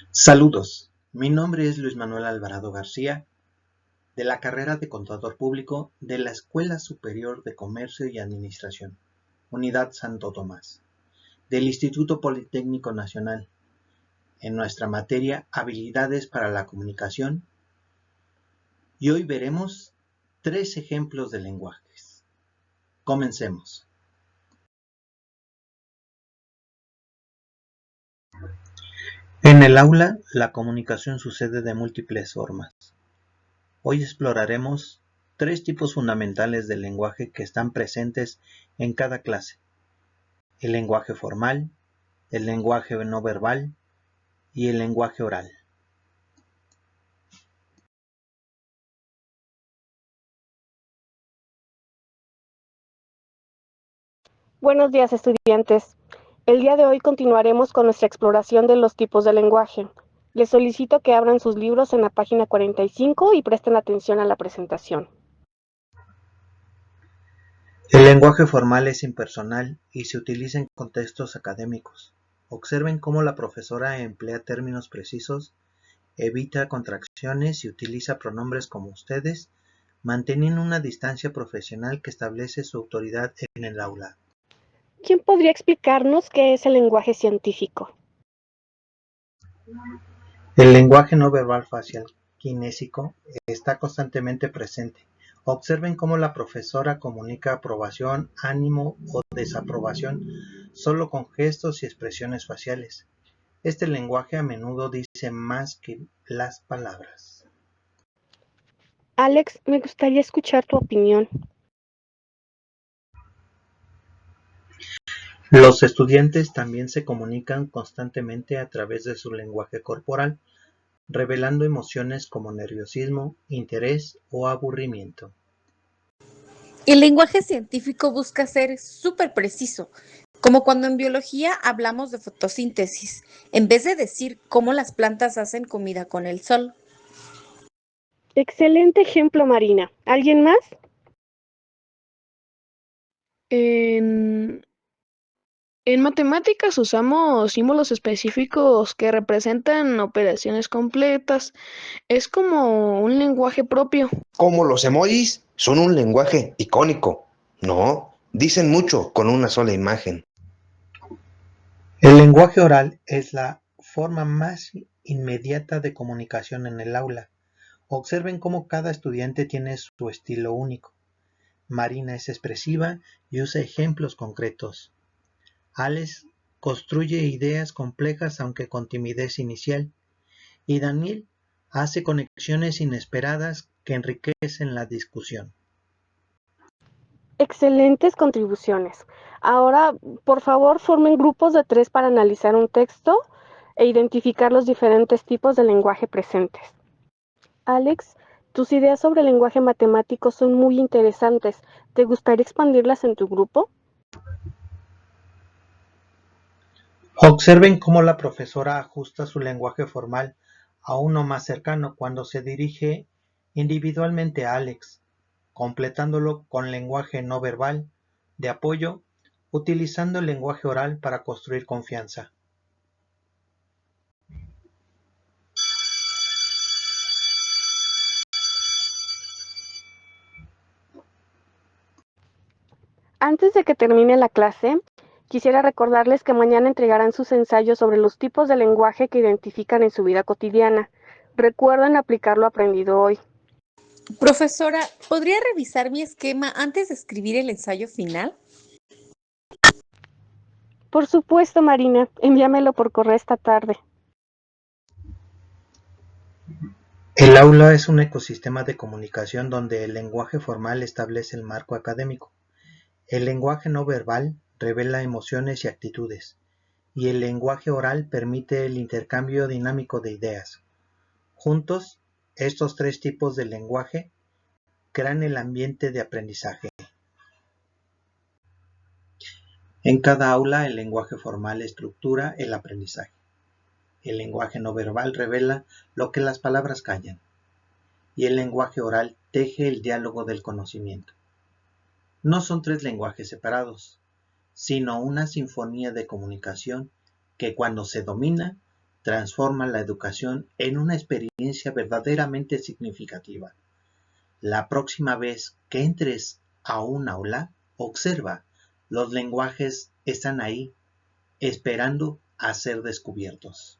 Saludos, mi nombre es Luis Manuel Alvarado García, de la carrera de Contador Público de la Escuela Superior de Comercio y Administración, Unidad Santo Tomás, del Instituto Politécnico Nacional, en nuestra materia Habilidades para la Comunicación, y hoy veremos 3 ejemplos de lenguajes. Comencemos. En el aula, la comunicación sucede de múltiples formas. Hoy exploraremos 3 tipos fundamentales del lenguaje que están presentes en cada clase: el lenguaje formal, el lenguaje no verbal y el lenguaje oral. Buenos días, estudiantes. El día de hoy continuaremos con nuestra exploración de los tipos de lenguaje. Les solicito que abran sus libros en la página 45 y presten atención a la presentación. El lenguaje formal es impersonal y se utiliza en contextos académicos. Observen cómo la profesora emplea términos precisos, evita contracciones y utiliza pronombres como ustedes, manteniendo una distancia profesional que establece su autoridad en el aula. ¿Quién podría explicarnos qué es el lenguaje científico? El lenguaje no verbal facial kinésico está constantemente presente. Observen cómo la profesora comunica aprobación, ánimo o desaprobación solo con gestos y expresiones faciales. Este lenguaje a menudo dice más que las palabras. Alex, me gustaría escuchar tu opinión. Los estudiantes también se comunican constantemente a través de su lenguaje corporal, revelando emociones como nerviosismo, interés o aburrimiento. El lenguaje científico busca ser súper preciso, como cuando en biología hablamos de fotosíntesis, en vez de decir cómo las plantas hacen comida con el sol. Excelente ejemplo, Marina. ¿Alguien más? En matemáticas usamos símbolos específicos que representan operaciones completas. Es como un lenguaje propio. Como los emojis son un lenguaje icónico. No, dicen mucho con una sola imagen. El lenguaje oral es la forma más inmediata de comunicación en el aula. Observen cómo cada estudiante tiene su estilo único. Marina es expresiva y usa ejemplos concretos. Alex construye ideas complejas aunque con timidez inicial. Y Daniel hace conexiones inesperadas que enriquecen la discusión. Excelentes contribuciones. Ahora, por favor, formen grupos de 3 para analizar un texto e identificar los diferentes tipos de lenguaje presentes. Alex, tus ideas sobre el lenguaje matemático son muy interesantes. ¿Te gustaría expandirlas en tu grupo? Observen cómo la profesora ajusta su lenguaje formal a uno más cercano cuando se dirige individualmente a Alex, completándolo con lenguaje no verbal de apoyo, utilizando el lenguaje oral para construir confianza. Antes de que termine la clase, quisiera recordarles que mañana entregarán sus ensayos sobre los tipos de lenguaje que identifican en su vida cotidiana. Recuerden aplicar lo aprendido hoy. Profesora, ¿podría revisar mi esquema antes de escribir el ensayo final? Por supuesto, Marina, envíamelo por correo esta tarde. El aula es un ecosistema de comunicación donde el lenguaje formal establece el marco académico. El lenguaje no verbal revela emociones y actitudes, y el lenguaje oral permite el intercambio dinámico de ideas. Juntos, estos 3 tipos de lenguaje crean el ambiente de aprendizaje. En cada aula, el lenguaje formal estructura el aprendizaje. El lenguaje no verbal revela lo que las palabras callan, y el lenguaje oral teje el diálogo del conocimiento. No son 3 lenguajes separados, sino una sinfonía de comunicación que cuando se domina transforma la educación en una experiencia verdaderamente significativa. La próxima vez que entres a un aula, observa, los lenguajes están ahí, esperando a ser descubiertos.